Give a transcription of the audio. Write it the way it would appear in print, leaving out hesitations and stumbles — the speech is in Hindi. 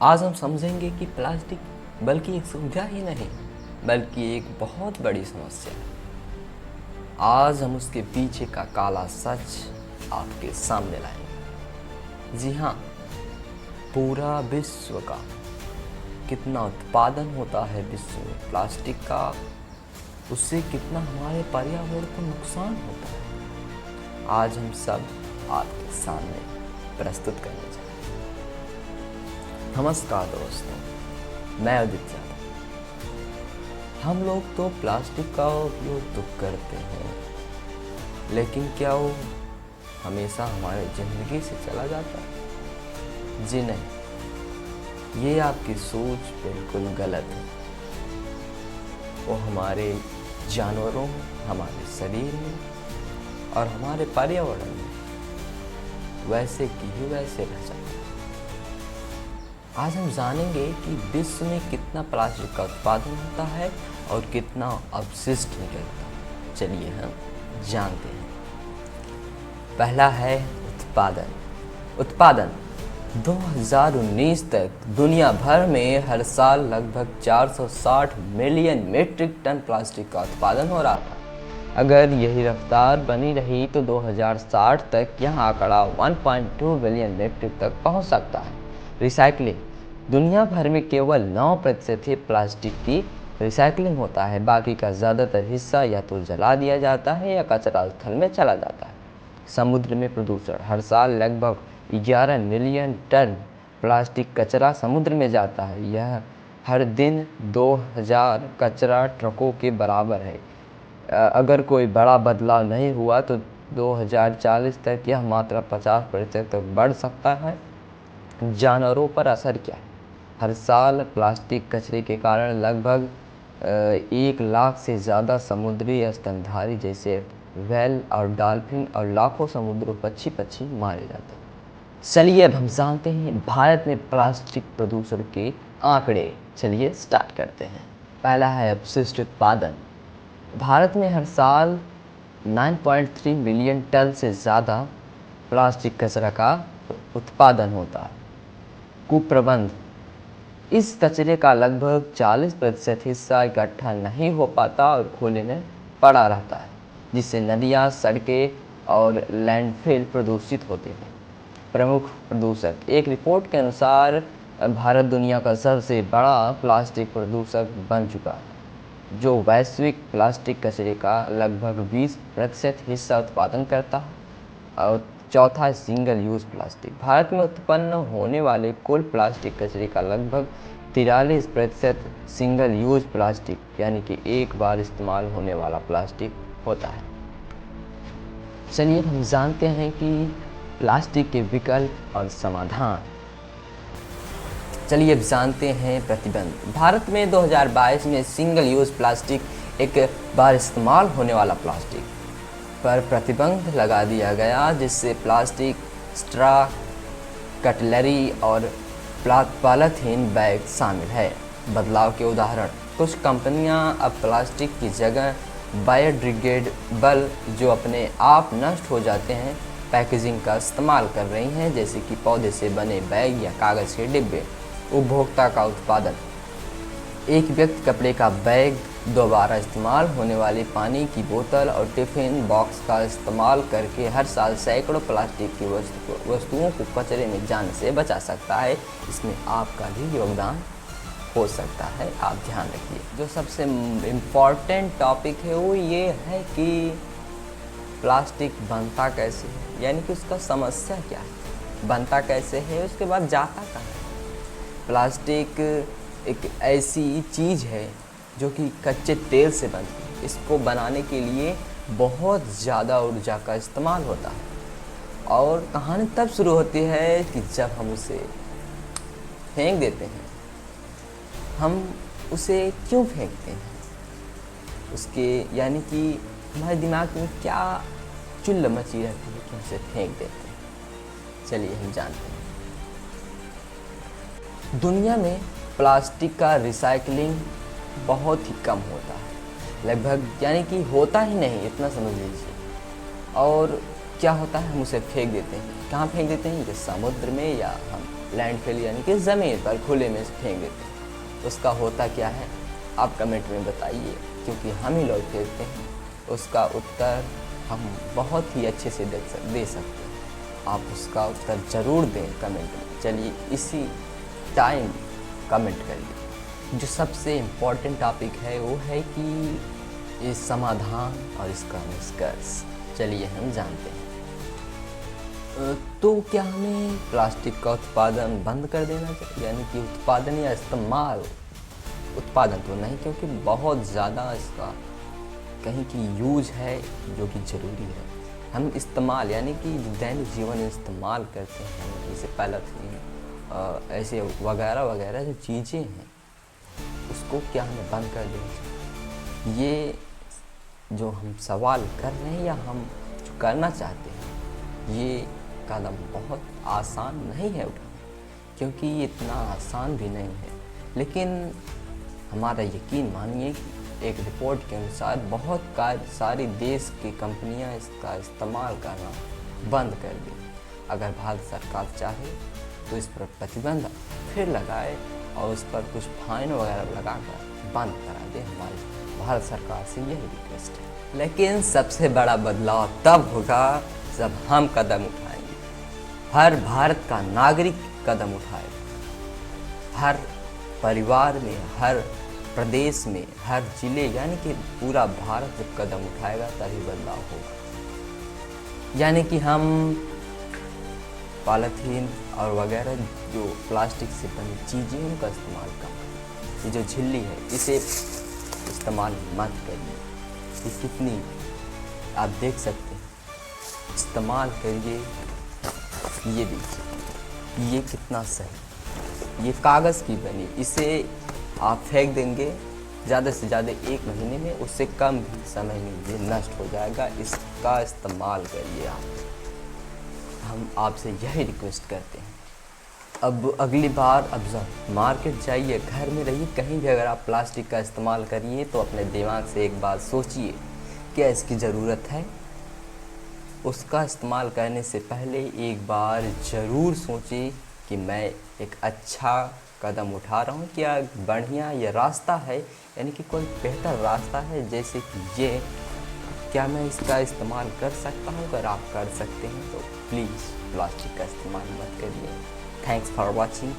आज हम समझेंगे कि प्लास्टिक बल्कि एक सुविधा ही नहीं बल्कि एक बहुत बड़ी समस्या है। आज हम उसके पीछे का काला सच आपके सामने लाएंगे। जी हाँ, पूरा विश्व का कितना उत्पादन होता है विश्व में प्लास्टिक का, उससे कितना हमारे पर्यावरण को नुकसान होता है, आज हम सब आपके सामने प्रस्तुत करने जा रहे हैं। नमस्कार दोस्तों, मैं उदित यादव। हम लोग तो प्लास्टिक का उपयोग तो करते हैं, लेकिन क्या वो हमेशा हमारी ज़िंदगी से चला जाता है? जी नहीं, ये आपकी सोच बिल्कुल गलत है। वो हमारे जानवरों में, हमारे शरीर में और हमारे पर्यावरण में वैसे की ही वैसे रह जाता है। आज हम जानेंगे कि विश्व में कितना प्लास्टिक का उत्पादन होता है और कितना अपशिष्ट निकलता है। चलिए हम जानते हैं। पहला है उत्पादन 2019 तक दुनिया भर में हर साल लगभग 460 मिलियन मीट्रिक टन प्लास्टिक का उत्पादन हो रहा था। अगर यही रफ्तार बनी रही तो 2060 तक यह आंकड़ा 1.2 बिलियन मीट्रिक तक पहुंच सकता है। रिसाइकलिंग दुनिया भर में केवल 9% ही प्लास्टिक की रिसाइकलिंग होता है। बाकी का ज़्यादातर हिस्सा या तो जला दिया जाता है या कचरा स्थल में चला जाता है। समुद्र में प्रदूषण हर साल लगभग 11 मिलियन टन प्लास्टिक कचरा समुद्र में जाता है। यह हर दिन 2000 कचरा ट्रकों के बराबर है। अगर कोई बड़ा बदलाव नहीं हुआ तो 2040 तक यह मात्रा 50% तक बढ़ सकता है। जानवरों पर असर क्या है? हर साल प्लास्टिक कचरे के कारण लगभग 1 लाख से ज़्यादा समुद्री स्तनधारी जैसे व्हेल और डॉल्फिन और लाखों समुद्री पक्षी मारे जाते हैं। चलिए अब हम जानते हैं भारत में प्लास्टिक प्रदूषण के आंकड़े। चलिए स्टार्ट करते हैं। पहला है अपशिष्ट उत्पादन। भारत में हर साल 9.3 मिलियन टन से ज़्यादा प्लास्टिक कचरा का उत्पादन होता है। कुप्रबंध इस कचरे का लगभग 40% हिस्सा इकट्ठा नहीं हो पाता और खुले में पड़ा रहता है, जिससे नदियाँ, सड़कें और लैंडफिल प्रदूषित होते हैं। प्रमुख प्रदूषक एक रिपोर्ट के अनुसार भारत दुनिया का सबसे बड़ा प्लास्टिक प्रदूषक बन चुका है, जो वैश्विक प्लास्टिक कचरे का लगभग 20% हिस्सा उत्पादन करता है। और चौथा सिंगल यूज़ प्लास्टिक। भारत में उत्पन्न होने वाले कुल प्लास्टिक कचरे का लगभग 43% सिंगल यूज़ प्लास्टिक यानी कि एक बार इस्तेमाल होने वाला प्लास्टिक होता है। चलिए हम जानते हैं कि प्लास्टिक के विकल्प और समाधान। चलिए अब जानते हैं प्रतिबंध। भारत में 2022 में सिंगल यूज़ प्लास्टिक, एक बार इस्तेमाल होने वाला प्लास्टिक पर प्रतिबंध लगा दिया गया, जिससे प्लास्टिक स्ट्रॉ, कटलरी और पॉलीथीन बैग शामिल है। बदलाव के उदाहरण: कुछ कंपनियां अब प्लास्टिक की जगह बायोडिग्रेडेबल, जो अपने आप नष्ट हो जाते हैं, पैकेजिंग का इस्तेमाल कर रही हैं, जैसे कि पौधे से बने बैग या कागज़ के डिब्बे। उपभोक्ता का उत्पादन: एक व्यक्ति कपड़े का बैग, दोबारा इस्तेमाल होने वाली पानी की बोतल और टिफ़िन बॉक्स का इस्तेमाल करके हर साल सैकड़ों प्लास्टिक की वस्तुओं को कचरे में जाने से बचा सकता है। इसमें आपका भी योगदान हो सकता है, आप ध्यान रखिए। जो सबसे इम्पॉर्टेंट टॉपिक है वो ये है कि प्लास्टिक बनता कैसे है, यानी कि उसका समस्या क्या है, बनता कैसे है, उसके बाद जाता कहाँ है। प्लास्टिक एक ऐसी चीज़ है जो कि कच्चे तेल से बनती है। इसको बनाने के लिए बहुत ज़्यादा ऊर्जा का इस्तेमाल होता है और कहानी तब शुरू होती है कि जब हम उसे फेंक देते हैं। हम उसे क्यों फेंकते हैं, उसके यानी कि हमारे दिमाग में क्या चुल्ल मची रहती है कि उसे फेंक देते हैं। चलिए हम जानते हैं। दुनिया में प्लास्टिक का रिसाइकलिंग बहुत ही कम होता है, लगभग यानी कि होता ही नहीं, इतना समझ लीजिए। और क्या होता है, हम उसे फेंक देते हैं। कहाँ फेंक देते हैं? ये समुद्र में या हम लैंडफिल यानी कि ज़मीन पर खुले में फेंक देते हैं। उसका होता क्या है आप कमेंट में बताइए, क्योंकि हम ही लोग फेंकते हैं। उसका उत्तर हम बहुत ही अच्छे से दे सकते हैं। आप उसका उत्तर ज़रूर दें कमेंट में। चलिए इसी टाइम कमेंट करिए। जो सबसे इम्पोर्टेंट टॉपिक है वो है कि इस समाधान और इसका निष्कर्ष। चलिए हम जानते हैं। तो क्या हमें प्लास्टिक का उत्पादन बंद कर देना चाहिए, यानी कि उत्पादन या इस्तेमाल? उत्पादन तो नहीं, क्योंकि बहुत ज़्यादा इसका कहीं की यूज है जो कि ज़रूरी है। हम इस्तेमाल यानी कि दैनिक जीवन में इस्तेमाल करते हैं, जैसे पॉलीथीन ऐसे वगैरह वगैरह जो चीज़ें हैं, उसको क्या हमें बंद कर देना चाहिए? ये जो हम सवाल कर रहे हैं या हम जो करना चाहते हैं, ये कदम बहुत आसान नहीं है उठाना, क्योंकि ये इतना आसान भी नहीं है। लेकिन हमारा यकीन मानिए कि एक रिपोर्ट के अनुसार बहुत सारी देश की कंपनियां इसका इस्तेमाल करना बंद कर दी। अगर भारत सरकार चाहे तो इस पर प्रतिबंध फिर लगाए और उस पर कुछ फाइन वगैरह लगाकर बंद करा दे। हमारी भारत सरकार से यही रिक्वेस्ट है। लेकिन सबसे बड़ा बदलाव तब होगा जब हम कदम उठाएंगे। हर भारत का नागरिक कदम उठाएगा। हर परिवार में, हर प्रदेश में, हर जिले यानी कि पूरा भारत जब कदम उठाएगा तभी बदलाव होगा। यानी कि हम पॉलीथीन और वगैरह जो प्लास्टिक से बनी चीज़ें उनका इस्तेमाल कम करें। ये जो झिल्ली है इसे इस्तेमाल मत करिए। ये कितनी आप देख सकते हैं, इस्तेमाल करिए। ये देखिए ये कितना सही, ये कागज़ की बनी, इसे आप फेंक देंगे ज़्यादा से ज़्यादा 1 महीने में, उससे कम समय में ये नष्ट हो जाएगा। इसका इस्तेमाल करिए आप। हम आपसे यही रिक्वेस्ट करते हैं। अब अगली बार अब जब मार्केट जाइए, घर में रहिए, कहीं भी अगर आप प्लास्टिक का इस्तेमाल करिए तो अपने दिमाग से एक बात सोचिए, क्या इसकी ज़रूरत है? उसका इस्तेमाल करने से पहले एक बार ज़रूर सोचिए कि मैं एक अच्छा कदम उठा रहा हूँ, क्या बढ़िया ये रास्ता है, यानी कि कोई बेहतर रास्ता है जैसे कि ये, क्या मैं इसका इस्तेमाल कर सकता हूँ? अगर आप कर सकते हैं तो प्लीज़ प्लास्टिक का इस्तेमाल मत करिए। Thanks for watching.